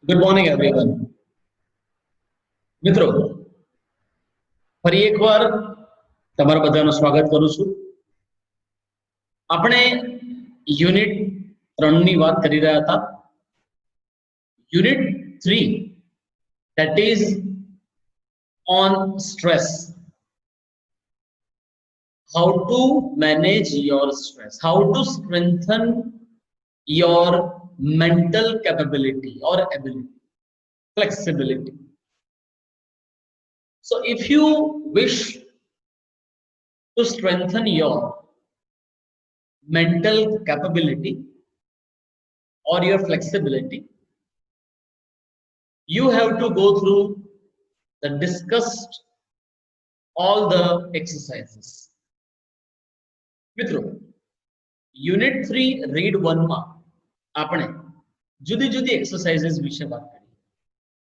Good morning everyone. મિત્રો, ફરી એકવાર તમારા બધાનું સ્વાગત કરું છું. આપણે યુનિટ 3 ની વાત કરી રહ્યા હતા. Unit 3 that is on stress. How to manage your stress, how to strengthen your mental capability or ability, flexibility. So if you wish to strengthen your mental capability or your flexibility, you have to go through the discussed all the exercises. મિત્રો, unit 3 read 1 માં આપણે જુદી જુદી exercises વિશે વાત કરી,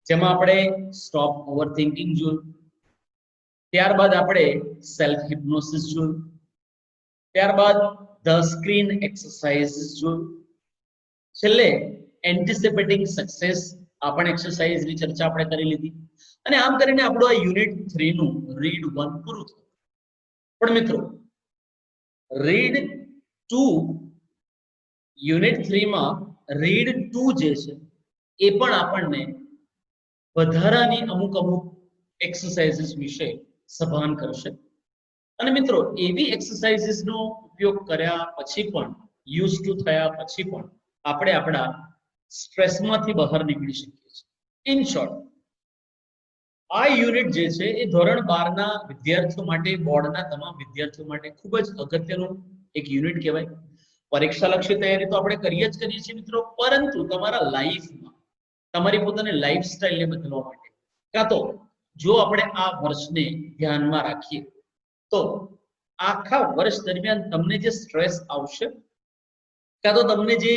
જેમાં આપણે સ્ટોપ ઓવર થિંકિંગ જોયું, ત્યારબાદ આપણે સેલ્ફ હિપ્નોસિસ જોયું, ત્યારબાદ ધ સ્ક્રીન એક્સરસાઇઝીસ જોયું, છેલ્લે એન્ટિસિપેટિંગ સક્સેસ આ પણ એક્સરસાઇઝની ચર્ચા આપણે કરી લીધી. અને આમ કરીને આપણું આ યુનિટ 3 નું રીડ 1 પૂરું થયું. પણ મિત્રો, રીડ 2 યુનિટ 3 માં રીડ 2 જે છે એ પણ આપણને વધારાની અમુક એક્સરસાઇઝીસ વિશે સભાન કરશે. અને મિત્રો, એવી એક્સરસાઇઝીસનો ઉપયોગ કર્યા પછી પણ, યુઝ ટુ થયા પછી પણ આપણે આપણા સ્ટ્રેસમાંથી બહાર નીકળી શકીએ છીએ. ઇન શોર્ટ, આ યુનિટ જે છે એ ધોરણ 12 ના વિદ્યાર્થીઓ માટે, બોર્ડના તમામ વિદ્યાર્થીઓ માટે ખૂબ જ અગત્યનું એક યુનિટ કહેવાય. પરીક્ષાલક્ષી તૈયારી તો આપણે કરીએ જ કરીએ છીએ મિત્રો, પરંતુ તમારા લાઈફમાં, તમારી પોતાની લાઈફસ્ટાઈલને બદલવા માટે, કાં તો જો આપણે આ વર્ષને ધ્યાનમાં રાખીએ તો આખા વર્ષ દરમિયાન તમને જે સ્ટ્રેસ આવશે, કાં તો તમને જે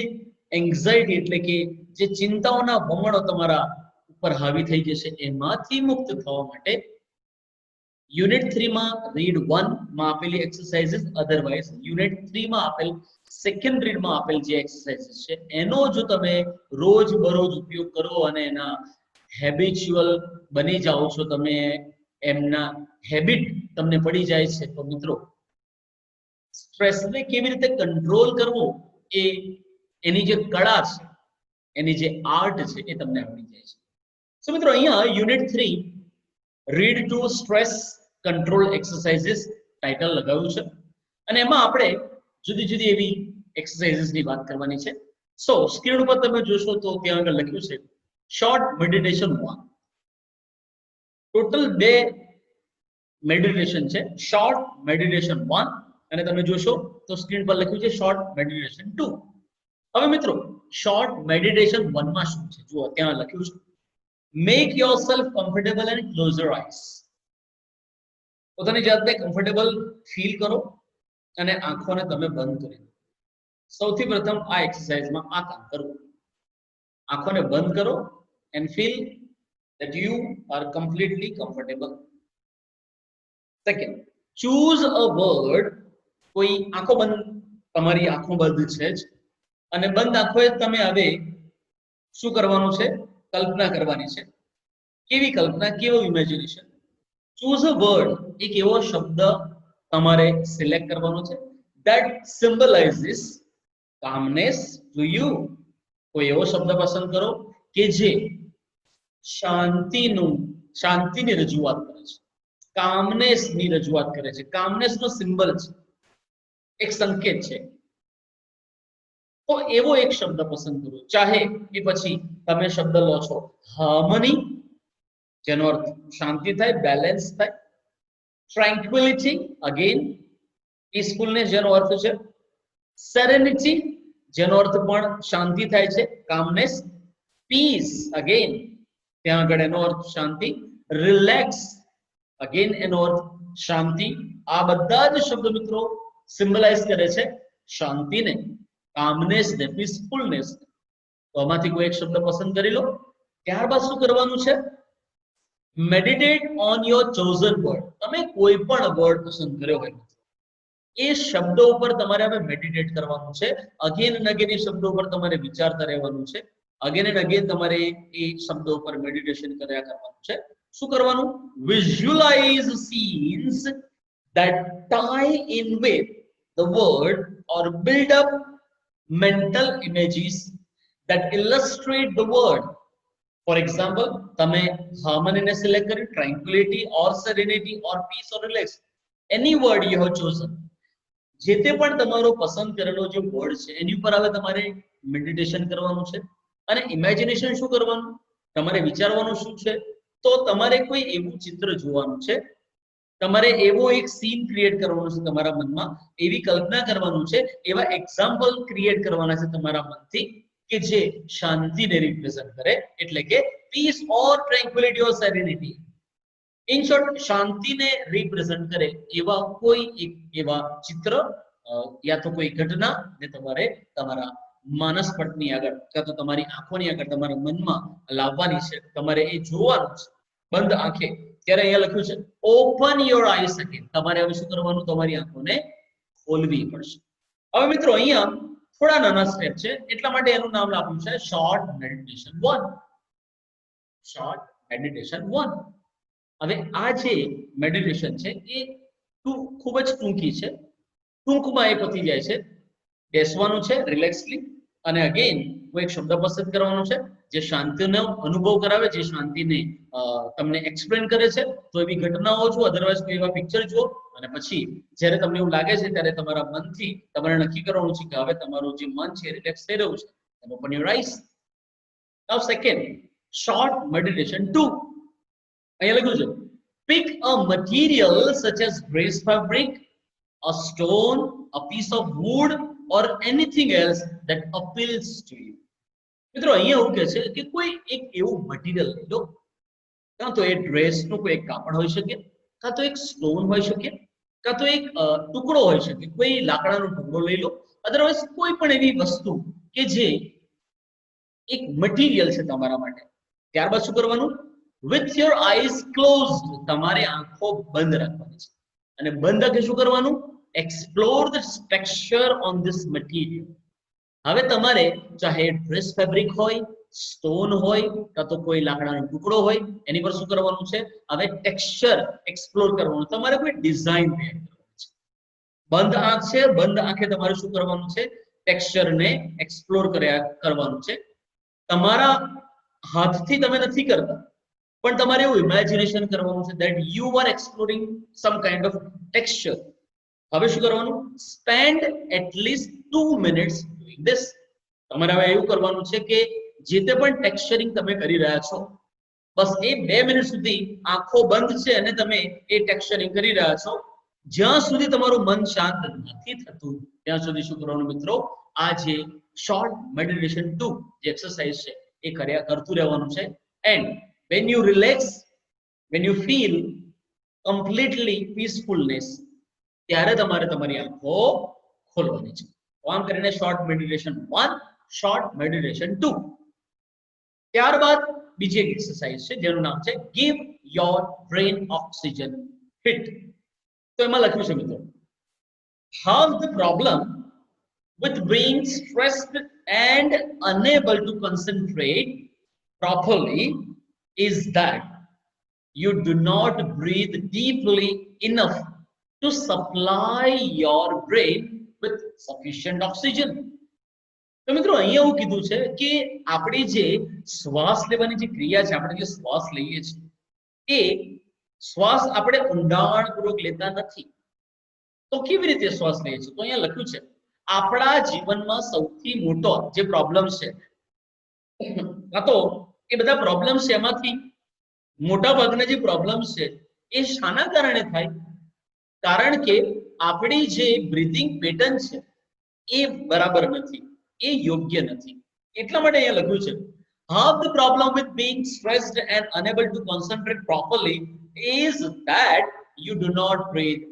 એન્ઝાઇટી એટલે કે જે ચિંતાઓના વમળો તમારા ઉપર હાવી થઈ જશે, એમાંથી મુક્ત થવા માટે યુનિટ 3 માં રીડ 1 માં આપેલી એક્સરસાઇઝીસ, અધરવાઇઝ યુનિટ 3 માં આપેલ સેકન્ડ રીડમાં આપેલ જે એક્સરસાઇઝીસ છે એનો જો તમે રોજ બરોજ ઉપયોગ કરો અને એના હેબિચ્યુઅલ બની જાઓ છો, તમે એમના હેબિટ તમને પડી જાય છે, તો મિત્રો સ્ટ્રેસને કેવી રીતે કંટ્રોલ કરવો એ એની જે કળા છે, એની જે આર્ટ છે એ તમને આવડી જાય છે. સો મિત્રો, અહીંયા unit 3 read 2 stress control exercises title લગાવ્યું છે અને એમાં આપણે જુદી જુદી એવી એક્સરસાઇઝીસની વાત કરવાની છે. સો સ્ક્રીન ઉપર તમે જોશો તો ત્યાં આગળ લખ્યું છે શોર્ટ મેડિટેશન 1. ટોટલ 2 મેડિટેશન છે, શોર્ટ મેડિટેશન 1 અને તમે જોશો તો સ્ક્રીન પર લખ્યું છે શોર્ટ મેડિટેશન 2. હવે મિત્રો, શોર્ટ મેડિટેશન 1 માં શું છે જુઓ, ત્યાં લખ્યું છે make yourself comfortable and close your eyes. પોતાની જાતને કમ્ફર્ટેબલ ફીલ કરો અને આંખોને તમે બંધ કરી દો. સૌથી પ્રથમ આ એક્સરસાઇઝમાં આ કામ કરવું. આંખોને બંધ કરો and feel that you are completely comfortable. Second, choose a word. કોઈ આંખો બંધ, તમારી આંખો બંધ છે જ અને બંધ આંખોએ તમે હવે શું કરવાનું છે? કલ્પના કરવાની છે. કેવી કલ્પના, કેવો ઇમેજિનેશન? ચૂઝ અ વર્ડ, એક એવો શબ્દ તમારે સિલેક્ટ કરવાનો છે that symbolizes calmness to you. કોઈ એવો શબ્દ પસંદ કરો કે જે શાંતિની રજૂઆત કરે છે, કામનેસની રજૂઆત કરે છે, કામનેસનો સિમ્બલ છે, એક સંકેત છે. તો એવો એક શબ્દ પસંદ કરો. ચાહે એ પછી તમે શબ્દ લો છો હાર્મની, જેનો અર્થ શાંતિ થાય, બેલેન્સ થાય. ટ્રેન્ક્વિલિટી, અગેન પીસફુલનેસ, જેનો અર્થ છે સેરેનિટી, જેનો અર્થ પણ શાંતિ થાય છે, કામનેસ. પીસ, અગેન ત્યાં આગળ એનો અર્થ શાંતિ. રિલેક્સ, અગેન એનો અર્થ શાંતિ. આ બધા જ શબ્દ મિત્રો સિમ્બલાઇઝ કરે છે શાંતિને, કામનેસ ને, પીસફુલનેસ. તો આમાંથી કોઈ એક શબ્દ પસંદ કરી લો. ત્યારબાદ શું કરવાનું છે? Meditate on your chosen word. તમે કોઈ પણ વર્ડ પસંદ કર્યો હોય એ શબ્દો ઉપર તમારે હવે મેડિટેટ કરવાનું છે. અગેન અને અગેન એ શબ્દો ઉપર તમારે વિચારતા રહેવાનું છે. અગેન એન્ડ અગેન તમારે એ શબ્દો પર મેડિટેશન કર્યા કરવાનું છે. શું કરવાનું? Visualise scenes that tie in with the word or build up mental images that illustrate the word. For example, તમે harmony ને select કરી, tranquility or serenity or peace or relax, any word you have chosen. જે તે પણ તમારો પસંદ કરેલો જે વર્ડ છે એની ઉપર હવે તમારે મેડિટેશન કરવાનું છે. અને ઇમેજિનેશન શું કરવાનું? તમારે વિચારવાનું શું છે? તો તમારે કોઈ એવું ચિત્ર જોવાનું છે, તમારે એવો એક સીન ક્રિએટ કરવાનો છે તમારા મનમાં, એવી કલ્પના કરવાનું છે, એવા એક્ઝામ્પલ ક્રિએટ કરવાના છે તમારા મનથી કે જે શાંતિને રિપ્રેઝન્ટ કરે, એટલે કે peace or tranquillity or serenity. In short, શાંતિને રિપ્રેઝન્ટ કરે એવા કોઈ એક એવા ચિત્ર યા તો કોઈ ઘટના ને તમારે તમારા માનસ પટની આગળ કાં તો તમારી આંખોની આગળ તમારા મનમાં લાવવાની છે. તમારે એ જોવાનું છે બંધ આંખે. ત્યારે અહીંયા લખ્યું છે ઓપન યોર આઈઝ અગેન. તમારે હવે શું કરવાનું? તમારી આંખોને ખોલવી પડશે. હવે મિત્રો અહીંયા થોડા નાના સ્ટેપ છે, એટલા માટે એનું નામ આપ્યું છે શોર્ટ મેડિટેશન 1. Short meditation 1. હવે આ જે મેડિટેશન છે એ ખૂબ જ ટૂંકી છે, ટૂંકમાં એ પતી જાય છે. બેસવાનું છે રિલેક્સલી, અને અગેન હું એક શબ્દ પસંદ કરવાનો છે જે શાંતિનો અનુભવ કરાવે, જે શાંતિને તમને એક્સપ્લેન કરે છે. તો એવી ઘટનાઓ જુઓ, અધરવાઇઝ કોઈ એવા પિક્ચર જુઓ, અને પછી જ્યારે તમને એવું લાગે છે ત્યારે તમારા મનથી તમારે નક્કી કરવાનું છે કે હવે તમારું જે મન છે રિલેક્સ થઈ રહ્યું છે. Open your eyes. Now second, short meditation 2. અહીંયા લખ્યું છે pick a material such as dress fabric, a stone, a piece of wood or anything else that appeals to you. મિત્રો અહીંયા એવું કહે છે કે કોઈ એક એવું મટીરિયલ લઈ લો, કાં તો એ ડ્રેસનું કોઈ એક કાપડ હોઈ શકે, કાં તો એક સ્ટોન હોઈ શકે, કાં તો એક ટુકડો હોઈ શકે, કોઈ લાકડાનો ટુકડો લઈ લો, અધરવાઇઝ કોઈ પણ એવી વસ્તુ કે જે એક મટીરિયલ છે તમારા માટે. ત્યારબાદ શું કરવાનું? with your eyes closed, તમારે આંખો બંધ રાખવાની છે, અને બંધ આંખે શું કરવાનું? explore the texture on this material. હવે તમારે ચાહે ડ્રેસ ફેબ્રિક હોય, સ્ટોન હોય, કાં તો કોઈ લાકડાનો ટુકડો હોય, એની પર શું કરવાનું છે? હવે ટેક્સચર એક્સપ્લોર કરવાનું, તમારે કોઈ ડિઝાઇન ક્રિએટ કરવાની છે. બંધ આંખ છે, બંધ આંખે તમારે શું કરવાનું છે? ટેક્સચરને એક્સપ્લોર કરવાનું છે. તમારા હાથથી તમે નથી કરતા, પણ તમારે એવું ઇમેજિનેશન કરવાનું છે that you are exploring some kind of texture. હવે શું કરવાનું? spend at least 2 minutes doing this. તમારે હવે એવું કરવાનું છે કે જે તે પણ ટેક્સચરિંગ તમે કરી રહ્યા છો, બસ એ 2 મિનિટ સુધી આંખો બંધ છે અને તમે એ ટેક્સચરિંગ કરી રહ્યા છો. જ્યાં સુધી તમારું મન શાંત નથી થતું ત્યાં સુધી શું કરવાનું મિત્રો? આ જે શોર્ટ મેડિટેશન 2 જે એક્સરસાઇઝ છે એ કરતું રહેવાનું છે. And when you relax, when you feel completely peacefulness, ત્યારે તમારે તમારી આંખો ખોલવાની છે. તો આમ કરીને શોર્ટ મેડિટેશન 1, શોર્ટ મેડિટેશન 2. ત્યારબાદ બીજી એક એક્સરસાઇઝ છે જેનું નામ છે give your brain oxygen hit. તો એમાં લખ્યું છે મિત્રો, half the problem with being stressed and unable to concentrate properly is that you do not breathe deeply enough to supply your brain with sufficient oxygen. તો મિત્રો અહીંયા એવું કીધું છે કે આપણી જે શ્વાસ લેવાની જે ક્રિયા છે, આપણે જે શ્વાસ લઈએ છીએ એ શ્વાસ આપણે ઊંડાણપૂર્વક લેતા નથી. તો કેવી રીતે શ્વાસ લઈએ છીએ? તો અહીંયા લખ્યું છે આપણા જીવનમાં સૌથી મોટો જે પ્રોબ્લેમ છે, કાં તો એ બધા પ્રોબ્લેમ્સ છે, એમાંથી મોટા ભાગના જે પ્રોબ્લેમ્સ છે એ શાના કારણે થાય? કારણ કે આપણી જે બ્રીથિંગ પેટર્ન છે એ બરાબર નથી, એ યોગ્ય નથી. એટલા માટે અહીંયા લખ્યું છે half the problem with being stressed and unable to concentrate properly is that you do not breathe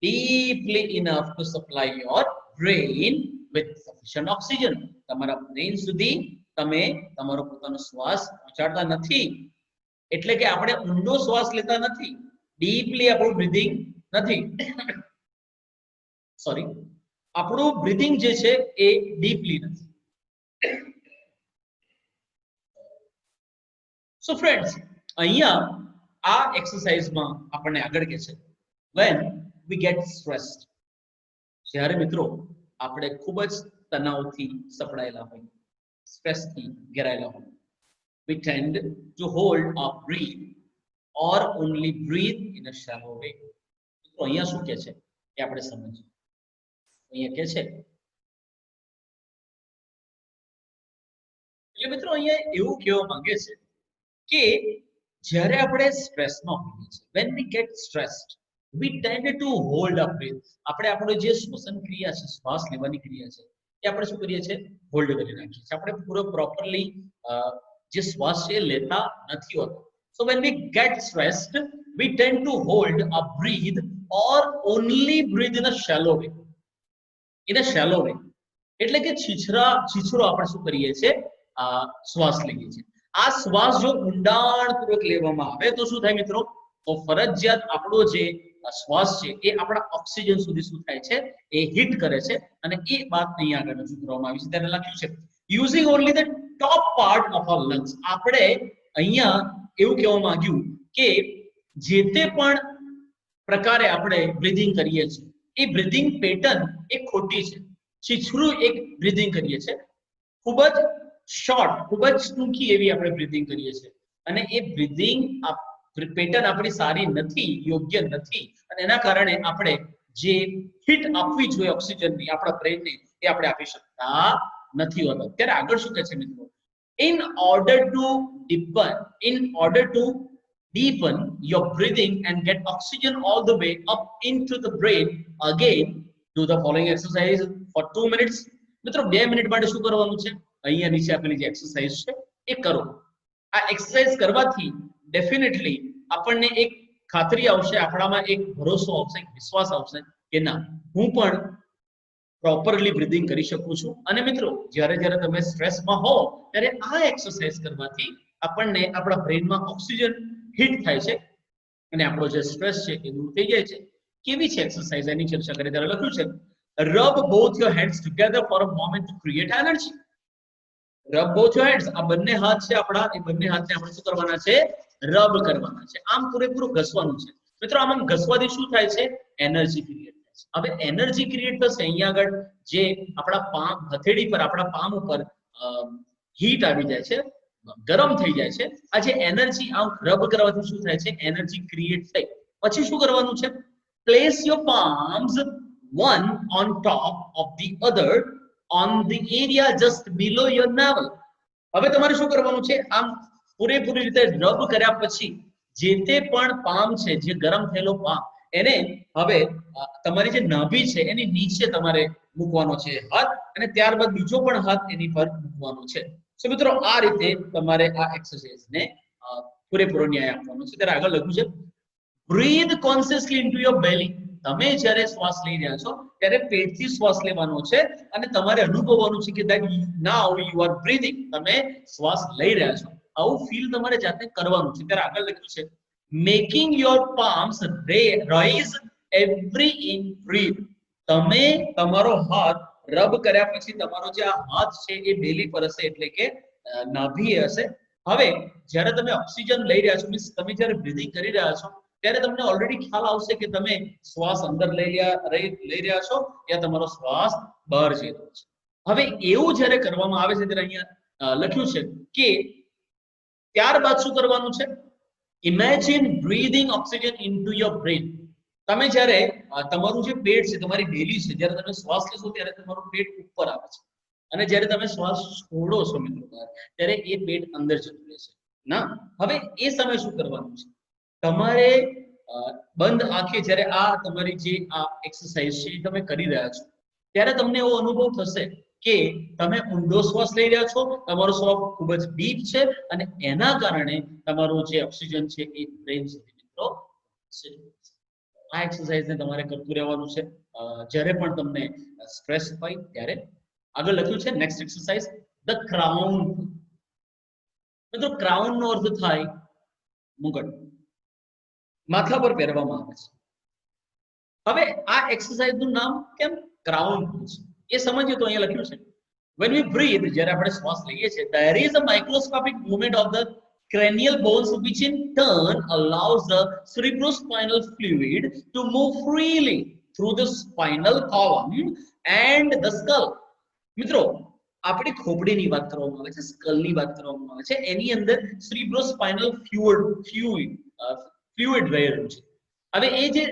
deeply enough to supply your brain with sufficient oxygen. તમારા બ્રેઇન સુધી તમે તમારો પોતાનો શ્વાસ પહોંચાડતા નથી, એટલે કે આપણે ઊંડો શ્વાસ લેતા નથી, ડીપલી આપણું બ્રીથિંગ નથી, સોરી, આપણું બ્રીથિંગ જે છે એ ડીપલી નથી. સો ફ્રેન્ડ્સ, અહીંયા આ એક્સરસાઇઝમાં આપણને આગળ કે છે when we get stressed, જ્યારે મિત્રો આપણે ખૂબ જ તણાવથી સપડાયેલા હોય, સ્ટ્રેસથી ઘેરાયેલા હોય, we tend to hold our breath or only breathe in a shallow way. તો અહીંયા શું કે છે એ આપણે સમજીએ. અહીંયા કે છે એટલે મિત્રો અહીંયા એવું કહેવા માંગે છે કે જ્યારે આપણે સ્ટ્રેસમાં હોઈએ છીએ, when we get stressed, we tend to hold our breath. આપણે આપણો જે શ્વસન ક્રિયા છે, શ્વાસ લેવાની ક્રિયા છે, એ આપણે શું કરીએ છીએ? હોલ્ડ કરી રાખીએ છીએ. આપણે પૂરો પ્રોપરલી જે શ્વાસ છે લેતા નથી હોતો. So when we get stressed, we tend to hold our breath or only breathe in a shallow way. In a shallow way. એટલે કે છીછરો આપણે શું કરીએ છીએ? શ્વાસ લઈએ છીએ. આ શ્વાસ જો ઊંડાણપૂર્વક લેવામાં આવે તો શું થાય મિત્રો? તો ફરજિયાત આપણો જે શ્વાસ છે એ આપણા ઓક્સિજન સુધી શું થાય છે? એ હિટ કરે છે. અને એ વાત અહીંયા આગળ રજૂ કરવામાં આવી છે. ત્યારે લખ્યું છે using only the top part of our lungs. આપણે અહીંયા એવું કહેવા માંગ્યું કે જે તે પણ પ્રકારે આપણે બ્રીધિંગ કરીએ છીએ એ બ્રીધિંગ પેટર્ન એ ખોટી છે. છીછરું એક બ્રીધિંગ કરીએ છીએ, ખૂબ જ શોર્ટ, ખૂબ જ ટૂંકી એવી આપણે બ્રીધિંગ કરીએ છીએ, અને એ બ્રીધિંગ પેટર્ન આપણી સારી નથી, યોગ્ય નથી, અને એના કારણે આપણે જે હિટ આપવી જોઈએ ઓક્સિજનની આપણા બ્રેનને એ આપણે આપી શકતા નથી હોતા. ત્યારે આગળ શું કહે છે મિત્રો? in order to deepen your breathing and get oxygen all the way up into the brain, again do the following exercise for 2 minutes. મિત્રો 2 મિનિટ માટે શું કરવાનું છે? અહીંયા નીચે આપેલી જે એક્સરસાઇઝ છે એ કરો. આ એક્સરસાઇઝ કરવાથી ડેફિનેટલી આપણને એક ખાતરી આવશે, આપણામાં એક ભરોસો આવશે, એક વિશ્વાસ આવશે કે ના, હું પણ પ્રોપરલી બ્રીધિંગ કરી શકું છું. અને મિત્રો જ્યારે જ્યારે તમે સ્ટ્રેસમાં હો ત્યારે આ એક્સરસાઇઝ કરવાથી આપણને આપણા બ્રેનમાં ઓક્સિજન હિટ થાય છે અને આપણો જે સ્ટ્રેસ છે એ દૂર થઈ જાય છે. કેવી છે એક્સરસાઇઝ એની ચર્ચા કરીએ. ત્યારે લખ્યું છે rub both your hands together for a moment to create energy. rub both your hands. આ બંને હાથ છે આપણા, એ બંને હાથને આપણે શું કરવાના છે? રબ કરવાના છે. આમ પૂરેપૂરું ઘસવાનું છે. મિત્રો આમ ઘસવાથી શું થાય છે? એનર્જી ક્રિએટ થાય છે. હવે એનર્જી ક્રિએટ થશે અહીંયા આગળ જે આપણા પામ, હથેળી પર, આપણા પામ ઉપર હીટ આવી જાય છે, ગરમ થઈ જાય છે. આ જે એનર્જી આમ રબ કરવાથી શું થાય છે? એનર્જી ક્રિએટ થઈ. પછી શું કરવાનું છે? place your palms one on top of the other on the area just below your navel. હવે તમારે શું કરવાનું છે? આમ પૂરેપૂરી રીતે રબ કર્યા પછી જે તે પણ પામ છે, જે ગરમ થયેલો પામ, એને હવે તમારી જે નાભી છે એની નીચે તમારે મૂકવાનો છે હાથ, અને ત્યારબાદ બીજો પણ હાથ એની પર મૂકવાનો છે. સો મિત્રો આ રીતે તમારે આ એક્સરસાઇઝને પૂરેપૂરો ન્યાય આપવાનો છે. ત્યારે આગળ લખ્યું છે breathe consciously into your belly. તમે જ્યારે શ્વાસ લઈ રહ્યા છો ત્યારે પેટથી શ્વાસ લેવાનો છે અને તમારે અનુભવવાનું છે કે that now you are breathing. તમે શ્વાસ લઈ રહ્યા છો, આવું ફીલ તમારે જાતે કરવાનું છે. ત્યારે આગળ લખ્યું છે making your palms rise every in breathe. તમે તમારો હાથ રબ કર્યા પછી તમારો જે આ હાથ છે એ બેલી પર હશે, એટલે કે નાભી હશે. હવે જ્યારે તમે ઓક્સિજન લઈ રહ્યા છો, મીન્સ તમે જ્યારે બ્રીધિંગ કરી રહ્યા છો, ત્યારે તમને ઓલરેડી ખ્યાલ આવશે કે તમે શ્વાસ અંદર લઈ રહ્યા છો યા તમારો શ્વાસ બહાર જઈ રહ્યો છે. હવે એવું જ્યારે કરવામાં આવે છે ત્યારે અહીંયા લખ્યું છે કે ત્યારબાદ શું કરવાનું છે? Imagine breathing oxygen into your brain. તમે જ્યારે તમારું જે પેટ છે, તમારી બેલી છે, જ્યારે તમે શ્વાસ લેશો ત્યારે તમારું પેટ ઉપર આવે છે, અને જ્યારે તમે શ્વાસ છોડો છો મિત્રો ત્યારે એ પેટ અંદર જતું રહેશે ના. હવે એ સમયે શું કરવાનું છે? તમારે બંધ આંખે જ્યારે આ તમારી જે આ એક્સરસાઇઝ છે એ તમે કરી રહ્યા છો ત્યારે તમને એવો અનુભવ થશે કે તમે ઊંડો શ્વાસ લઈ રહ્યા છો, તમારો શ્વાસ ખૂબ જ ડીપ છે, અને એના કારણે તમારું જે ઓક્સિજન છે એ બ્રેન સુધી મિત્રો છે. આ એક્સરસાઇઝને તમારે કરતું રહેવાનું છે જ્યારે પણ તમને સ્ટ્રેસ હોય ત્યારે. આગળ લખ્યું છે નેક્સ્ટ એક્સરસાઇઝ ધ ક્રાઉન. મિત્રો ક્રાઉન નો અર્થ થાય મુગટ, માથા પર પહેરવામાં આવે છે. હવે આ એક્સરસાઇઝ નું નામ કેમ ક્રાઉન છે એ સમજીએ તો અહીંયા લખ્યું છે when we breathe, જ્યારે આપણે શ્વાસ લઈએ છીએ, there is a microscopic movement of the cranial bones, which in turn allows the cerebrospinal fluid to move freely through the spinal column and the skull. મિત્રો આપણી ખોપડીની વાત કરવામાં આવે છે, સ્કલની વાત કરવામાં આવે છે, એની અંદર cerebrospinal fluid રહેલું છે. હવે એ જે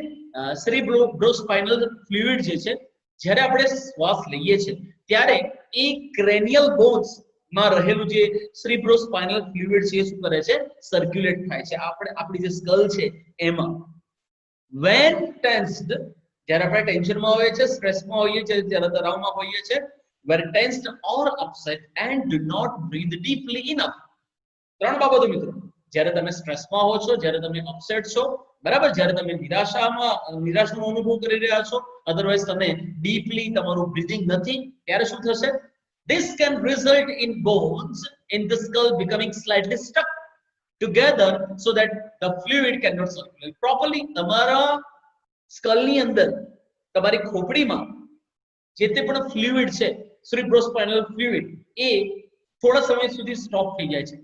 cerebrospinal fluid જે છે, જ્યારે આપણે શ્વાસ લઈએ છીએ ત્યારે એ cranial bones માં રહેલું જે cerebrospinal fluid છે એ શું કરે છે, સર્ક્યુલેટ થાય છે આપણી જે સ્કલ છે એમાં. when tensed, જ્યારે આપણે ટેન્શનમાં હોઈએ છીએ, સ્ટ્રેસમાં હોઈએ છીએ, જ્યારે તણાવમાં હોઈએ છીએ, when tensed or upset and do not breathe deeply enough. ત્રણ બાબતો મિત્રો, જ્યારે તમે સ્ટ્રેસમાં હો છો, જ્યારે તમે અપસેટ છો, બરાબર, જ્યારે તમે નિરાશાનો અનુભવ કરી રહ્યા છો, અધરવાઇઝ તમે ડીપલી તમારું બ્રીથિંગ નથી, ત્યારે શું થશે? This can result in bones in the skull becoming slightly stuck together so that the fluid cannot circulate properly. તમારા સ્કલની અંદર, તમારી ખોપડીમાં જે તે પણ ફ્લુઇડ છે, cerebrospinal fluid, એ થોડા સમય સુધી સ્ટોપ થઈ જાય છે.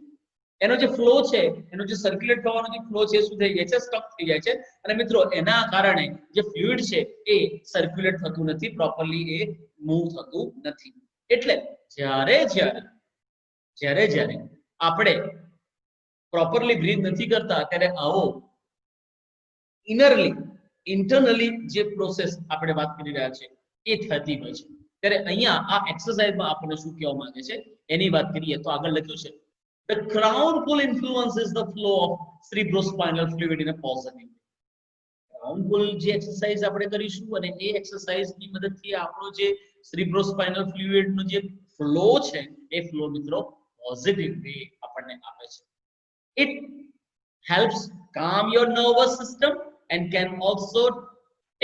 એનો જે ફ્લો છે, એનો જે સર્ક્યુલેટ થવાનો જે ફ્લો છે, શું થઈ જાય છે? સ્ટક થઈ જાય છે. અને મિત્રો એના કારણે જે ફ્લુઇડ છે એ સર્ક્યુલેટ થતું નથી પ્રોપરલી, એ મૂવ થતું નથી. એટલે જ્યારે આપણે પ્રોપરલી બ્રીથ નથી કરતા ત્યારે આવો ઇન્ટરનલી જે પ્રોસેસ આપણે વાત કરી રહ્યા છે એ થતી હોય છે. ત્યારે અહીંયા આ એક્સરસાઇઝમાં આપણને શું કહેવા માંગે છે એની વાત કરીએ તો આગળ લખ્યું છે, the crown pull influences the flow of cerebrospinal fluid in a positive way. crown pull જે એક્સરસાઇઝ આપણે કરીશું અને એ એક્સરસાઇઝની મદદથી આપણો જે cerebrospinal fluid નો જે ફ્લો છે એ ફ્લો મિત્રો પોઝિટિવ વે આપણને આપે છે. it helps calm your nervous system and can also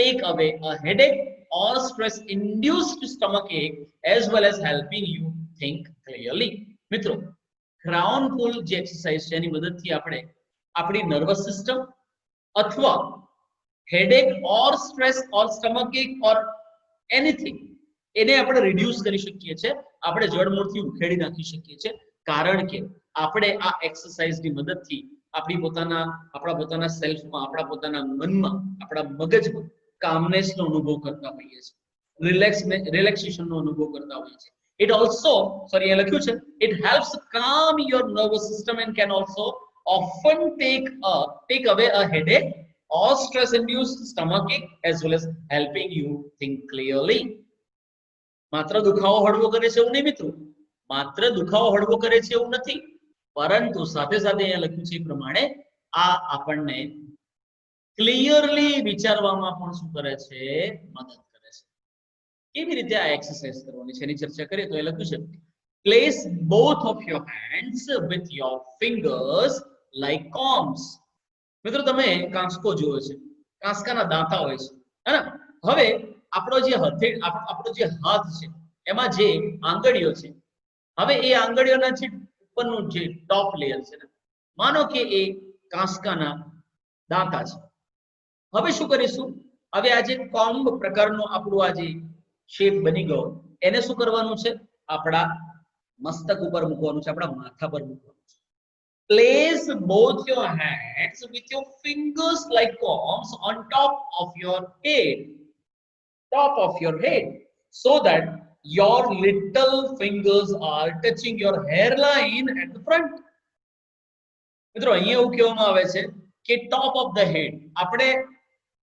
take away a headache or stress induced stomach ache as well as helping you think clearly. મિત્રો crown પુલ જે exercise છે એની મદદથી આપણે આપણી નર્વસ સિસ્ટમ અથવા હેડેક ઓર સ્ટ્રેસ ઓર stomach એક or anything એને આપણે રિડ્યુસ કરી શકીએ છીએ, આપણે જડમૂળથી ઉખેડી નાખી શકીએ છીએ, કારણ કે આપણે આ એક્સરસાઇઝની મદદથી આપણા પોતાના સેલ્ફમાં, આપણા પોતાના મનમાં, આપણા મગજમાં કામનેસનો અનુભવ કરતા હોઈએ છીએ, રિલેક્સેશનનો અનુભવ કરતા હોઈએ છીએ. It also, sorry, it helps calm your nervous system and can also often take away a headache or stress-induced stomachache as well as helping you think clearly. માત્ર દુખાવો હળવો કરે છે એવું નહીં મિત્રો, માત્ર દુખાવો હળવો કરે છે એવું નથી, પરંતુ સાથે સાથે અહીંયા લખ્યું છે એ પ્રમાણે આ આપણને ક્લિયરલી વિચારવામાં પણ શું કરે છે? મદદ કરે છે. કેવી રીતે આ એક્સરસાઇઝ કરવાની છે એની ચર્ચા કરીએ તો એ લખ્યું છે, place both of your hands with your fingers like combs. મિત્રો તમે કાંસકો જોયો છે, કાંસકાના દાંતા હોય છે, હે ને? હવે આપણો જે હાથ છે એમાં જે આંગળીઓ છે, હવે એ આંગળીઓના જે ઉપરનું જે ટોપ લેયર છે ને, માનો કે એ કાંસકાના દાંતા છે. હવે શું કરીશું? હવે આ જે કોમ્બ પ્રકારનો આપણું આ જે શેપ બની ગયો એને શું કરવાનું છે? આપણા મસ્તક ઉપર મૂકવાનું છે, આપણા માથા પર મૂકવાનું છે. Place both your hands with your fingers like combs on top of your head, so that your little fingers are touching your hairline at the front. મિત્રો અહીંયા એવું કહેવામાં આવે છે કે ટોપ ઓફ ધ હેડ,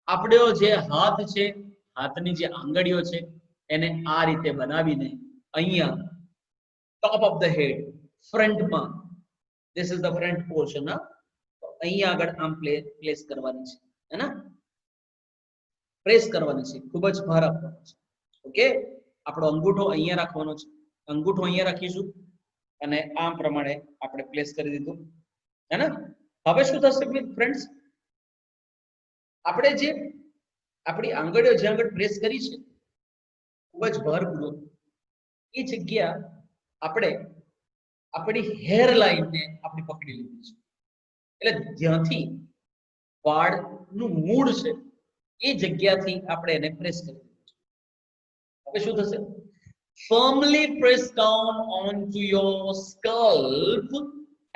આપણો જે હાથ છે, હાથની જે આંગળીઓ છે એને આ રીતે બનાવીને અહીંયા ટોપ ઓફ ધ હેડ, ફ્રન્ટમાં, this is the front portion, અહીંયા આગળ આમ પ્લેસ કરવાની છે, હે ને? પ્રેસ કરવાની છે, ખૂબ જ ભાર આપવાનો છે. ઓકે, આપણો અંગૂઠો અહીંયા રાખવાનો છે, અંગૂઠો અહીંયા રાખીશું અને આ પ્રમાણે આપણે પ્લેસ કરી દીધું, હે ને? હવે શું થશે ફ્રેન્ડ્સ? આપણે જે આપણી આંગળીઓ જે આગળ પ્રેસ કરી છે ખૂબ જ ભારપૂર્વક, એ જગ્યા આપણે આપણી હેર લાઈનને આપણે પકડી લીધી છે, એટલે જ્યાંથી વાળનું મૂળ છે એ જગ્યાથી આપણે એને પ્રેસ કરી દીધું છે. હવે શું થશે? firmly press down onto your scalp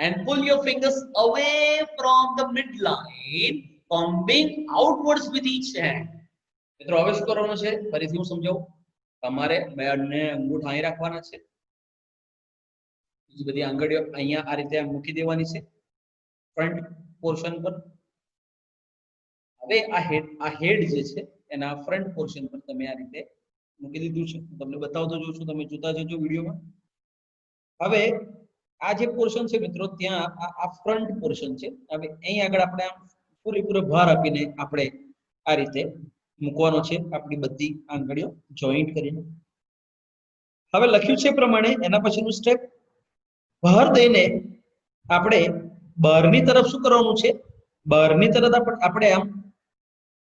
and pull your fingers away from the midline, combing outwards with each hand. મિત્રો હવે શું કરવાનું છે ફરીથી હું સમજાવું. તમારે બંને અંગૂઠા અહીં રાખવાના છે, બીજી બધી આંગળીઓ અહીંયા આ રીતે મૂકી દેવાની છે ફ્રન્ટ પોર્શન પર. હવે આ હેડ જે છે એના ફ્રન્ટ પોર્શન પર તમે આ રીતે મૂકી દીધું છે. તમને બતાવતો જોઉં છું, તમે જોતા જજો વિડીયોમાં. હવે આ જે પોર્શન છે મિત્રો ત્યાં આ ફ્રન્ટ પોર્શન છે. હવે અહીં આગળ આપણે આમ પૂરેપૂરો ભાર આપીને આપણે આ રીતે મૂકવાનો છે આપણી બધી આંગળીઓ જોઈન્ટ કરીને. હવે લખ્યું છે પ્રમાણે એના પછીનું સ્ટેપ, ભાર દઈને આપણે બહારની તરફ શું કરવાનું છે, બહારની તરફ આપણે આમ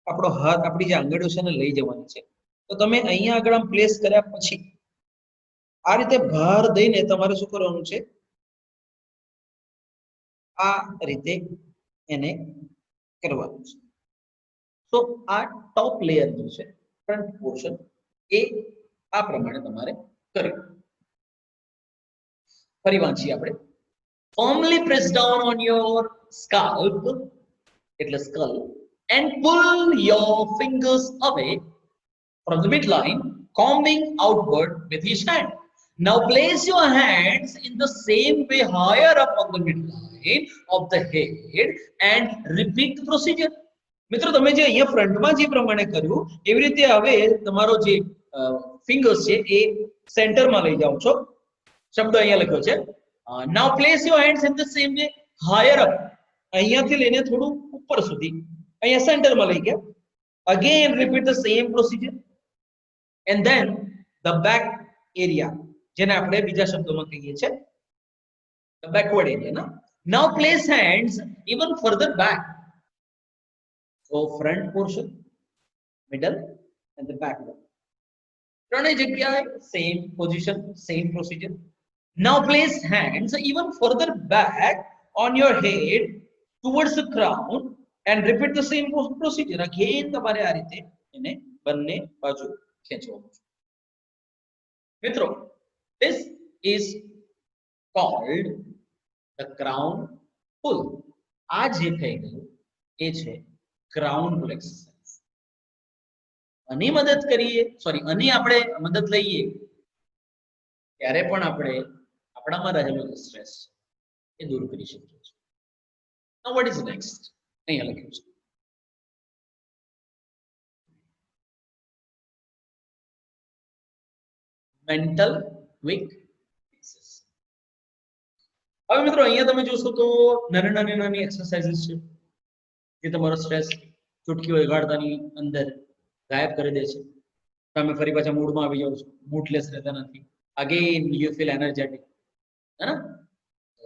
આપણો હાથ આપણી જે આંગળીઓ છે એને લઈ જવાની છે. તો તમે અહીંયા આગળ આમ પ્લેસ કર્યા પછી આ રીતે ભાર દઈને તમારે શું કરવાનું છે, આ રીતે એને કરવાનું છે. તો આ ટોપ લેયર જે છે ફ્રન્ટ પોર્શન એ આ પ્રમાણે તમારે કર્યું. ફરી વાંચીએ આપણે. firmly press down on your scalp, એટલે skull, and pull your fingers away from the midline, combing outward with each hand. Now place your hands in the same way higher up on the midline of the head and repeat the procedure. મિત્રો તમે જે અહીંયા ફ્રન્ટમાં જે પ્રમાણે કર્યું એવી રીતે હવે તમારો જે ફિંગર્સ છે એ સેન્ટરમાં લઈ જાઓ છો. શબ્દ અહીંયા લખ્યો છે now place your hands in the same way higher up, અહીંયાથી લઈને થોડું ઉપર સુધી અહીંયા સેન્ટરમાં લઈ ગયા. again repeat the same procedure and then the back area, જેને આપણે બીજા શબ્દોમાં કહીએ છીએ the backward area ના. now place hands even further back. So front portion, middle and the back one. ત્રણેય જગ્યાએ same position, same procedure. Now place hands even further back on your head towards the crown and repeat the same procedure. Again તમારે આ રીતે એને બંને બાજુ ખેંચવાનું છે. મિત્રો, this is called the crown pull. આ જે થઈ ગયું એ છે ક્રાઉન પુલ એક્સરસાઇઝ. આની મદદ કરીએ, સોરી આની આપણે મદદ લઈએ ત્યારે પણ આપણે આપણામાં રહેલો સ્ટ્રેસ એ દૂર કરી શકીએ છીએ. Now what is next? અહીંયા લખ્યું છે મેન્ટલ ક્વિક ફિક્સીસ. હવે મિત્રો અહીંયા તમે જોશો તો નાની એક્સરસાઇઝીસ છે જે તમારો સ્ટ્રેસ ચૂટકી વગાડતાની અંદર ગાયબ કરી દે છે. તમે ફરી પાછા મૂડમાં આવી જાઓ છો, મૂડલેસ રહેતા નથી. અગેન યુ ફીલ એનર્જેટિક, है ना?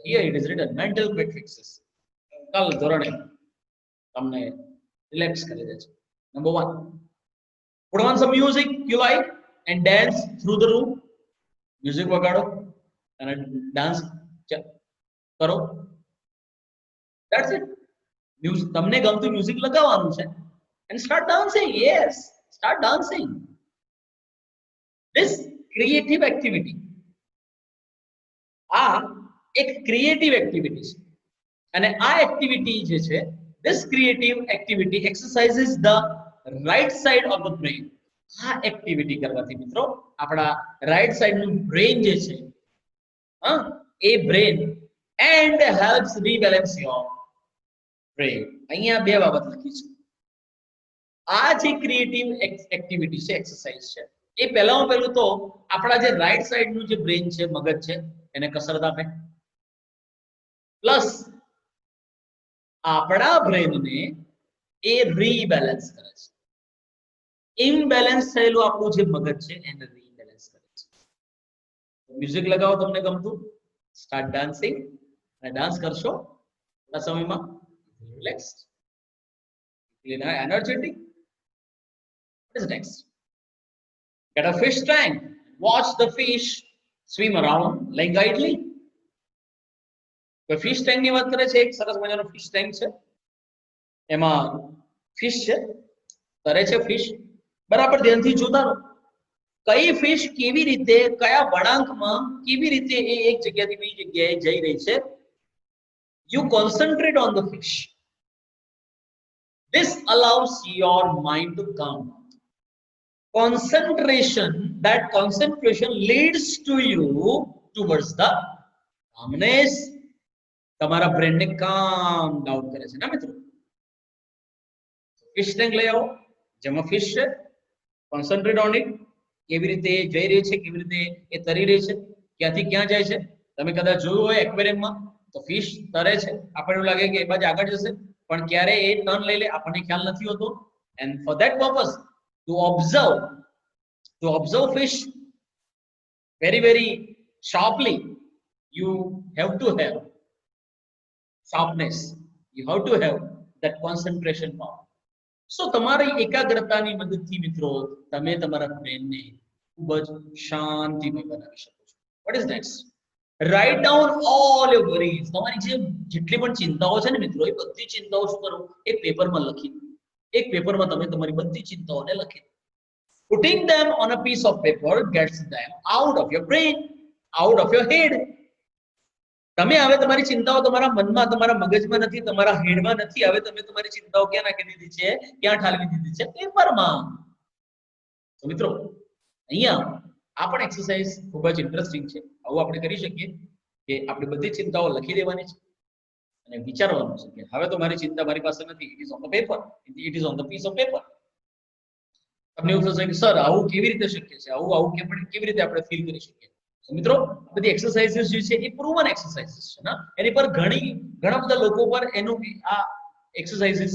Here it is written mental quick fixes. કલ ધોરણે તમને રિલેક્સ કરી દે છે. Number 1, put on some music you like and dance through the room. Music વગાડો અને ડાન્સ કરો. That's it. Music, તમને ગમતું મ્યુઝિક લગાવવાનું છે and start dancing. Yes, start dancing. This creative activity, આ એક ક્રિએટિવ એક્ટિવિટી છે અને આ એક્ટિવિટી જે છે this creative activity exercises the right side of the brain. આ એક્ટિવિટી કરવાથી મિત્રો આપણા રાઈટ સાઈડ નું બ્રેન જે છે એ brain and helps rebalance your brain. અહીંયા બે બાબત લખી છે. આ જે ક્રિએટિવ એક્ટિવિટી છે, એક્સરસાઇઝ છે, એ પહેલામાં પહેલું તો આપણા જે રાઈટ સાઈડ નું જે બ્રેન છે, મગજ છે, એને કસરત આપે, પ્લસ આપણા બ્રેનને એ રીબેલેન્સ કરે છે. ઇમ્બેલેન્સ થયેલું આપણું જે મગજ છે એને રીબેલેન્સ કરે છે. મ્યુઝિક લગાવો તમને ગમતું, સ્ટાર્ટ ડાન્સિંગ, અને ડાન્સ કરશો થોડા સમયમાં relaxed, energetic. What is next? Get a fish tank, watch the fish swim around like idly. તો ફિશ ટેન્ક ની વાત કરે છે. એક સરસ મજાનો ફિશ ટેન્ક છે, એમાં ફિશ છે, તરે છે ફિશ. બરાબર ધ્યાનથી જોતા રહો કઈ ફિશ કેવી રીતે કયા વળાંકમાં કેવી રીતે એ એક જગ્યાથી બીજી જગ્યાએ જઈ રહી છે You concentrate on the fish. This allows your mind to calm down. That concentration leads to you towards the calmness. તમારા બ્રેન ને કામ ડાઉન કરે છે ના મિત્રો. ફિશ ટેન્ક લઈ આવો જેમાં ફિશ છે, કોન્સન્ટ્રેટ ઓન ઇટ. કેવી રીતે જઈ રહી છે, કેવી રીતે એ તરી રહી છે, ક્યાંથી ક્યાં જાય છે. તમે કદાચ જોયું હોય એક્વેરિયમમાં તો ફિશ તરે છે, આપણને એવું લાગે કે એ બાજુ આગળ જશે, પણ ક્યારે એ ટર્ન લઈ લે આપણને ખ્યાલ નથી હોતો. And for that purpose to observe fish very sharply, you have to have sharpness, you have to have that concentration power. So તમારી એકાગ્રતાની મદદથી મિત્રો તમે તમારા બ્રેનને ખૂબ જ શાંતિમય બનાવી શકો છો. What is next? Write down all your worries. તમારી જેટલી પણ ચિંતાઓ છે ને મિત્રો, એ બધી ચિંતાઓ શું કરો, એક પેપરમાં લખી દો. એક પેપરમાં તમે તમારી બધી ચિંતાઓને લખી દો. Putting them on a piece of paper gets them out of your brain, out of your head. તમે હવે તમારી ચિંતાઓ તમારા મનમાં, તમારા મગજમાં નથી, તમારા હેડમાં નથી. હવે તમે તમારી ચિંતાઓ ક્યાં નાખી દીધી છે, ક્યાં ઠાલવી દીધી છે, પેપરમાં. તો મિત્રો અહીંયા આ પણ એક્સરસાઇઝ ખૂબ જ ઇન્ટરેસ્ટિંગ છે. આવું આપણે કરી શકીએ કે આપણે બધી ચિંતાઓ લખી દેવાની છે અને વિચારવાનું છે કે હવે તો મારી ચિંતા મારી પાસે નથી. It is on the paper, it is on the piece of paper. તમને એવું થશે કે સર આવું કેવી રીતે શક્ય છે, આવું કેવી રીતે આપણે ફીલ કરી શકીએ. તો મિત્રો બધી એક્સરસાઇઝીસ જે છે એ પ્રૂવન એક્સરસાઇઝીસ છે ને, એની પર ઘણા બધા લોકો પર એનું આ એક્સરસાઇઝીસ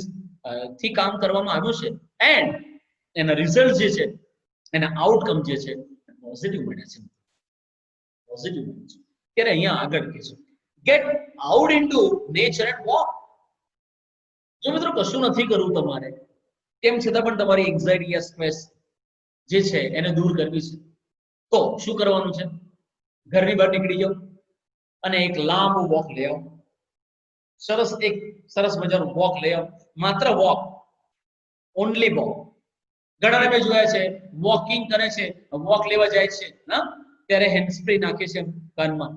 થી કામ કરવામાં આવ્યું છે એન્ડ એના રિઝલ્ટ જે છે, એના આઉટકમ જે છે પોઝિટિવ મળ્યા છે. પોઝિટિવ મળ્યા છે. ત્યારે અહીંયા આગળ કે છે get out into nature and walk. જો મિત્રો કશું નથી કરવું તમારે, તેમ છતાં પણ તમારી એન્ઝાઇટી યા સ્ટ્રેસ જે છે એને દૂર કરવી છે, તો શું કરવાનું છે? ઘરની બહાર નીકળી જાઓ અને એક લાંબુ વોક લઈ આવો. સરસ મજાનું વોક લઈ આવો. માત્ર વોક, ઓનલી વોક. ઘણાને મેં જોયા છે વોકિંગ કરે છે, વોક લેવા જાય છે ના, ત્યારે હેન્ડ ફ્રી નાખે છે કાનમાં,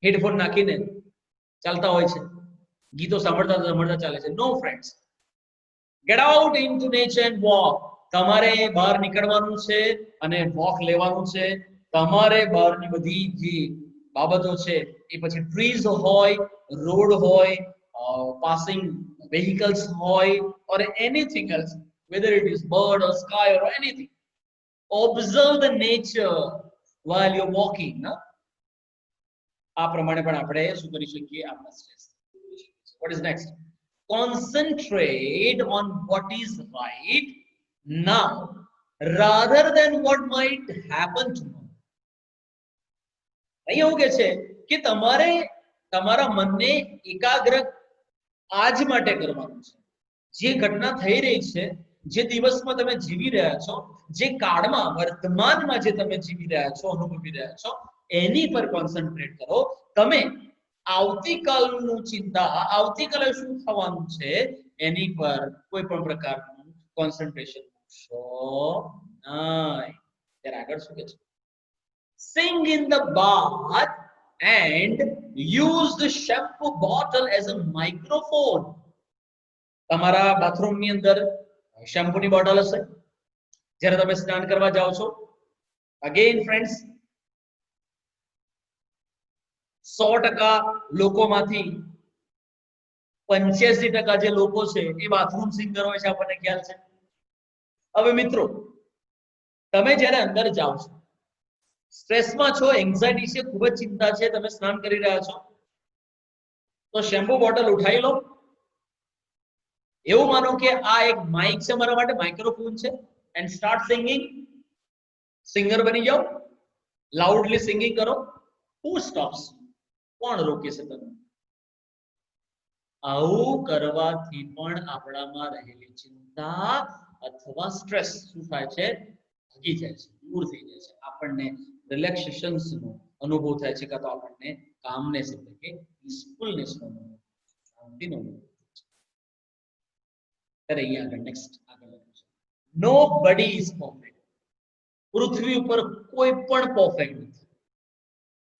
હેડફોન નાખીને ચાલતા હોય છે, ગીતો સાંભળતા ચાલે છે. નો friends, get out into nature and walk. તમારે બહાર નીકળવાનું છે અને વોક લેવાનું છે. તમારે બહારની બધી જે બાબતો છે એ પછી ટ્રીઝ હોય, રોડ હોય, પાસિંગ vehicles હોય or anything else, whether it is bird or sky or anything, observe the nature while you're walking. આ પ્રમાણે પણ આપણે શું કરી શકીએ, આપણા stress. What is next? Concentrate on what is right now rather than what might happen tomorrow. અહીંયા એવું કે છે કે તમારે તમારા મનને એકાગ્ર આજ માટે કરવાનું છે. જે ઘટના થઈ રહી છે, જે દિવસમાં તમે જીવી રહ્યા છો, જે કાળમાં વર્તમાનમાં જે તમે જીવી રહ્યા છો, અનુભવી રહ્યા છો, એની પર કોન્સન્ટ્રેટ કરો. તમે આવતીકાલનું ચિંતા, આવતીકાલે શું થવાનું છે એની પર કોઈ પણ પ્રકારનું કોન્સન્ટ્રેશન મૂકશો નહીં. ત્યારે આગળ શું કહે છે? Sing in the bath and use the shampoo bottle as a microphone. તમારા બાથરૂમની અંદર શેમ્પૂની બોટલ હશે જ્યારે તમે સ્નાન કરવા જાઓ છો. અગેન ફ્રેન્ડ્સ, 100% લોકોમાંથી 85% જે લોકો છે એ બાથરૂમ સિંગર હોય છે, આપણને ખ્યાલ છે. હવે મિત્રો તમે જ્યારે અંદર જાઓ છો, સ્ટ્રેસમાં છો, એન્ઝાઇટી છે, ખૂબ જ ચિંતા છે, તમે સ્નાન કરી રહ્યા છો, તો શેમ્પૂ બોટલ ઉઠાવી લો. એવું માનો કે આ એક માઇક છે મારા માટે, માઇક્રોફોન છે, એન્ડ સ્ટાર્ટ સિંગિંગ. સિંગર બની જાઓ, લાઉડલી સિંગિંગ કરો. હુ સ્ટોપ્સ? કોણ રોકે છે તમને? આવું કરવાથી પણ આપણામાં રહેલી ચિંતા અથવા સ્ટ્રેસ શું થાય છે? ભાગી જાય છે, દૂર થઈ જાય છે. આપણને રિલેક્સેશનનો અનુભવ થાય છે, કાં તો આપણને કામનેસ એટલે કે પીસફુલનેસનો અનુભવ, શાંતિનો અનુભવ. ત્યારે અહીંયા આગળ નેક્સ્ટ આગળ લખ્યું છે, નોબડી ઇઝ પરફેક્ટ. પૃથ્વી ઉપર કોઈ પણ પરફેક્ટ નથી.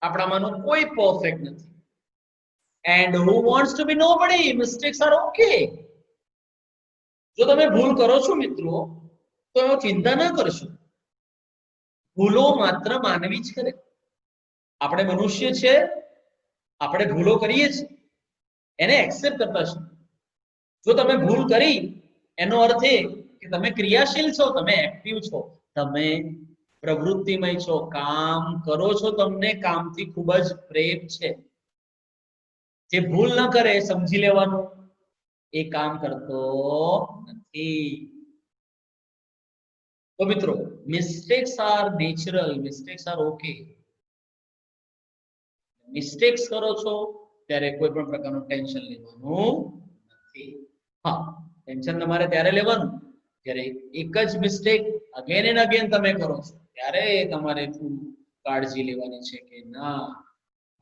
આપણામાંનો કોઈ પરફેક્ટ નથી. and who wants to be nobody? Mistakes are okay. જો તમે ભૂલ કરો છો મિત્રો તો ચિંતા ના કરશો, ભૂલો માત્ર માનવી જ કરે. આપણે મનુષ્ય છે, આપણે ભૂલો કરીએ છીએ, એને એક્સેપ્ટ કરતા છે. જો તમે ભૂલ કરી એનો અર્થ એ કે તમે ક્રિયાશીલ છો, તમે એક્ટિવ છો, તમે પ્રવૃત્તિમય છો, કામ કરો છો, તમને કામથી ખૂબ જ પ્રેમ છે. જે ભૂલ ન કરે સમજી લેવાનું એ કામ કરતો નથી. તો મિત્રો mistakes are natural, mistakes are okay. Mistakes કરો છો ત્યારે કોઈ પણ પ્રકારનું ટેન્શન લેવાનું નથી. હા, ટેન્શન તમારે ત્યારે લેવાનું જ્યારે એક જ મિસ્ટેક અગેન એન્ડ અગેન તમે કરો છો, ત્યારે તમારે કાળજી લેવાની છે કે ના,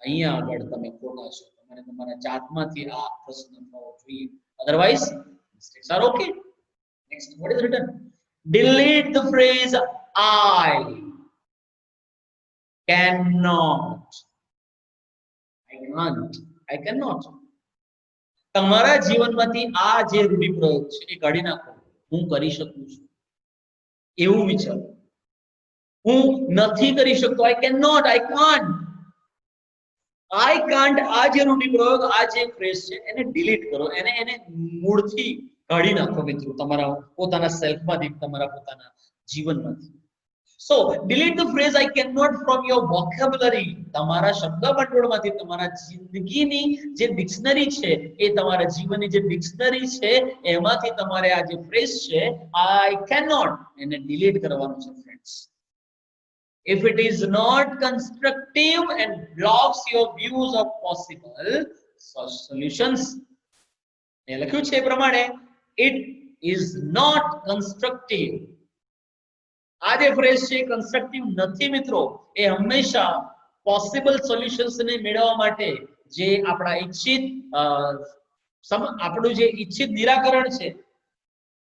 અહીંયા આગળ તમે ખોટા છો. તમારે તમારા જાતમાંથી આ પ્રશ્ન થવો જોઈએ. Otherwise mistakes are okay. Next, what is written? Delete the phrase I cannot. I can't. I cannot. તમારા જીવનમાંથી આ જે રૂઢિપ્રયોગ છે એ કાઢી નાખો. હું કરી શકું છું એવું વિચારો. હું નથી કરી શકતો, I cannot, I can't. I can't, આ જે રૂઢિપ્રયોગ, આ જે ફ્રેઝ છે એને ડિલીટ કરો, એને મૂળથી કાઢી નાખો મિત્રો, તમારા પોતાના સેલ્ફમાંથી, તમારા પોતાના જીવનમાંથી. So delete the phrase I cannot from your vocabulary. તમારા શબ્દ ભંડોળમાંથી, તમારા જિંદગીની જે ડિક્શનરી છે, એ તમારા જીવનની જે ડિક્શનરી છે એમાંથી તમારે આ જે ફ્રેઝ છે I cannot એને ડિલીટ કરવાનું છે friends. If it is not constructive and blocks your views of possible solutions, એ લખ્યું છે એ પ્રમાણે it is not constructive. આ જે ફ્રેઝ છે કન્સ્ટ્રક્ટિવ નથી મિત્રો. એ હંમેશા પોસિબલ સોલ્યુશન્સ ને મેળવવા માટે જે આપણા ઈચ્છિત આપણું જે ઈચ્છિત નિરાકરણ છે,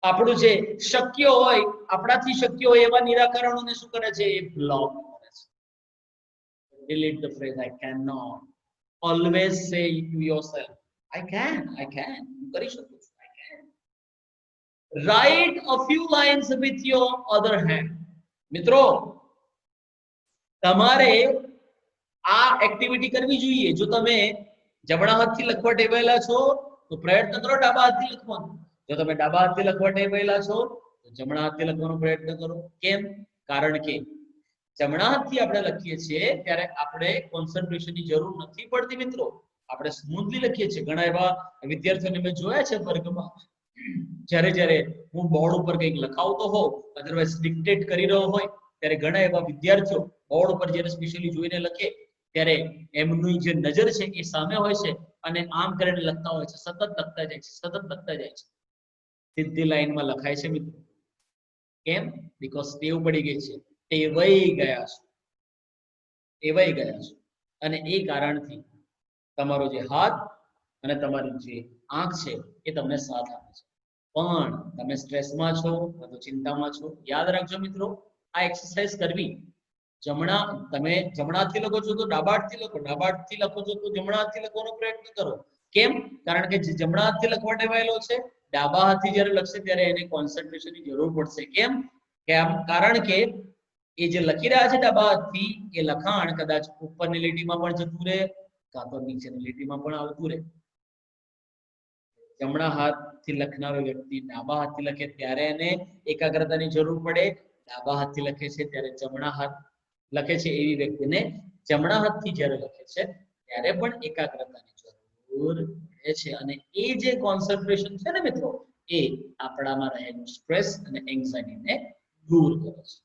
આપણું જે શક્ય હોય, આપણાથી શક્ય હોય એવા નિરાકરણોને શું કરે છે? એ બ્લોક કરે છે. Delete the phrase I cannot. Always say to yourself I can, I can. હું કરી શકું છું, I can. Write a few lines with your other hand. મિત્રો તમારે આ એક્ટિવિટી કરવી જોઈએ. જો તમે જમણા હાથથી લખવા ટેવાયેલા છો તો પ્રયત્ન કરો ડાબા હાથથી લખવાનો. જો તમે ડાબા હાથથી લખવા ટેવાયેલા છો તો જમણા હાથથી લખવાનો પ્રયત્ન કરો. કેમ? કારણ કે જમણા હાથથી આપણે લખીએ છીએ ત્યારે આપણે કોન્સન્ટ્રેશનની જરૂર નથી પડતી મિત્રો. આપણે સ્મૂથલી લખીએ છીએ. ઘણા એવા વિદ્યાર્થીઓને મેં જોયા છે વર્ગમાં, જ્યારે હું બોર્ડ ઉપર કંઈક લખાવતો હોઉં, અધરવાઇઝ ડિક્ટેટ કરી રહ્યો હોય, ત્યારે ઘણા એવા વિદ્યાર્થીઓ બોર્ડ ઉપર જ્યારે સ્પેશિયલી જોઈને લખે ત્યારે એમની જે નજર છે એ સામે હોય છે અને આમ કરીને લખતા હોય છે, સતત લખતા જાય છે, સતત લખતા જાય છે. સીધી લાઈનમાં લખાય છે મિત્રો. કેમ? બીકોઝ ટેવ પડી ગઈ છે, ટેવાઈ ગયા છે. અને એ કારણથી તમારો જે હાથ અને તમારી જે આંખ છે એ તમને સાથ આપે છે. પણ તમે સ્ટ્રેસમાં છો અથવા તો ચિંતામાં છો, યાદ રાખજો મિત્રો, આ એક્સરસાઇઝ કરવી. તમે જમણા હાથથી લખો છો તો ડાબા હાથથી લખો, ડાબા હાથથી લખો છો તો જમણા હાથથી લખવાનો પ્રયત્ન કરો. કેમ? કારણ કે જે જમણા હાથથી લખવા ટેવાયેલો છે, ડાબા હાથથી જ્યારે લખશે ત્યારે એને કોન્સન્ટ્રેશનની જરૂર પડશે. કેમ? કારણ કે એ જે લખી રહ્યા છે ડાબા હાથથી, એ લખાણ કદાચ ઉપરની લીટીમાં પણ જતું રહે કાં તો નીચેની લીટીમાં પણ આવતું રહે. જમણા હાથથી લખનારો વ્યક્તિ ડાબા હાથથી લખે ત્યારે એને એકાગ્રતાની જરૂર પડે. ડાબા હાથથી લખે છે ત્યારે જમણા હાથ લખે છે એવી વ્યક્તિને જમણા હાથથી જ્યારે લખે છે ત્યારે પણ એકાગ્રતાની જરૂર પડે છે. અને એ જે કોન્સન્ટ્રેશન છે ને મિત્રો, એ આપણામાં રહેલું સ્ટ્રેસ અને એન્ઝાઇટીને દૂર કરે છે.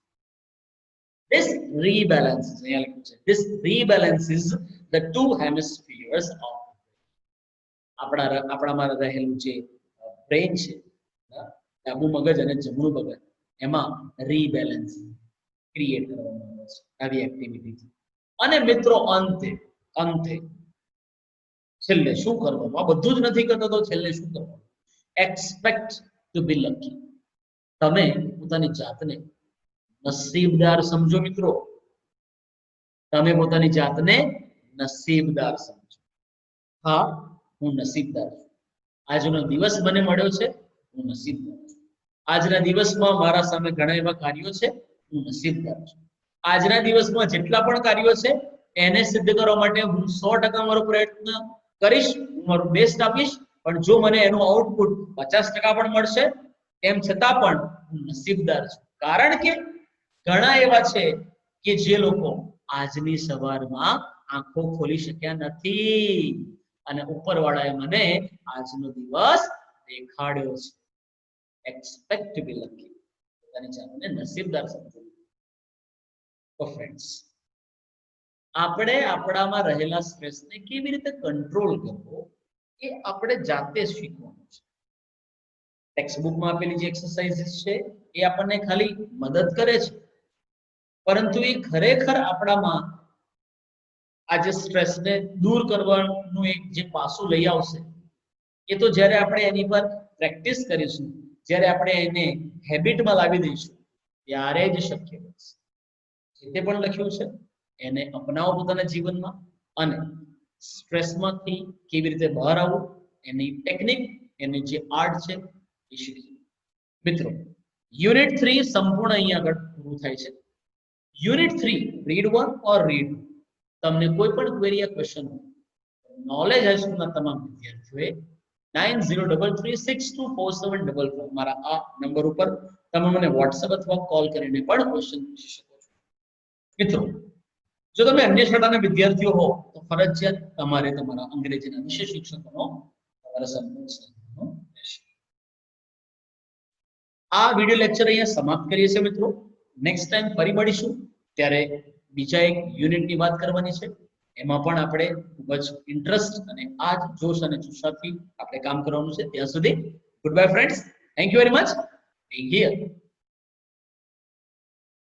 This rebalances, અહીંયા લખ્યું છે, this rebalances the two hemispheres of આપણામાં રહેલું જે બ્રેન છે, ડાબું મગજ અને જમણું મગજ, એમાં રીબેલેન્સ ક્રિએટ કરવામાં આવે છે આવી એક્ટિવિટી. અને મિત્રો અંતે છેલ્લે શું કરવાનું? આ બધું જ નથી કરતો તો છેલ્લે શું કરવાનું? એક્સપેક્ટ ટુ બી લકી. તમે પોતાની જાતને નસીબદાર સમજો મિત્રો. તમે પોતાની જાતને નસીબદાર સમજો. હા, હું નસીબદાર છું. આજનો દિવસ મને મળ્યો છે, હું નસીબદાર છું. આજના દિવસમાં મારા સામે ઘણા એવા કાર્યો છે, હું નસીબદાર છું. આજના દિવસમાં જેટલા પણ કાર્યો છે એને સિદ્ધ કરવા માટે હું 100% મારો પ્રયત્ન કરીશ, હું મારું બેસ્ટ આપીશ. પણ જો મને એનું આઉટપુટ 50% પણ મળશે તેમ છતાં પણ હું નસીબદાર છું. કારણ કે ઘણા એવા છે કે જે લોકો આજની સવારમાં આંખો ખોલી શક્યા નથી અને ઉપરવાળાએ મને આજનો દિવસ દેખાડ્યો છે. એક્સપેક્ટ ટુ બી લકી. પોતાની જાતને નસીબદાર સમજો. તો ફ્રેન્ડ્સ, આપણે આપણામાં રહેલા સ્ટ્રેસને કેવી રીતે કંટ્રોલ કરવો એ આપણે જાતે શીખવાનું છે. ટેક્સ્ટ બુકમાં આપેલી જે એક્સરસાઇઝીસ છે એ આપણને ખાલી મદદ કરે છે, પરંતુ એ ખરેખર આપણામાં આ જે સ્ટ્રેસને દૂર કરવાનું એક જે પાસું લઈ આવશે એ તો જ્યારે આપણે એની પર પ્રેક્ટિસ કરીશું, જ્યારે આપણે એને હેબિટમાં લાવી દઈશું, ત્યારે જ શક્ય બનશે. જે પણ લખ્યું છે એને અપનાવો પોતાના જીવનમાં અને સ્ટ્રેસમાંથી કેવી રીતે બહાર આવવું એની ટેકનિક, એની જે આર્ટ છે એ શીખીએ. મિત્રો, યુનિટ 3 સંપૂર્ણ અહીંયા આગળ પૂરું થાય છે. યુનિટ 3 રીડ 1 ઓર રીડ 2, તમને કોઈ પણ ક્વેરી યા ક્વેશ્ચન હોય, નોલેજ હાઈસ્કૂલના તમામ વિદ્યાર્થીઓએ 9033624744 મારા આ નંબર ઉપર તમે મને વોટ્સએપ અથવા કોલ કરીને પણ ક્વેશ્ચન પૂછી શકો છો. મિત્રો, જો તમે અન્ય શાળાના વિદ્યાર્થીઓ હો તો ફરજિયાત તમારે તમારા અંગ્રેજીના વિષય શિક્ષકોનો તમારા સંપર્ક સાધવાનો રહેશે. આ વિડિયો લેક્ચર અહીંયા સમાપ્ત કરીએ છીએ મિત્રો. નેક્સ્ટ ટાઈમ ફરી મળીશું ત્યારે બીજા એક યુનિટની વાત કરવાની છે. એમાં પણ આપણે ખૂબ જ ઇન્ટરેસ્ટ અને આ જ જોશ અને જુસ્સાથી આપણે કામ કરવાનું છે. ત્યાં સુધી goodbye friends. Thank you very much. Be here.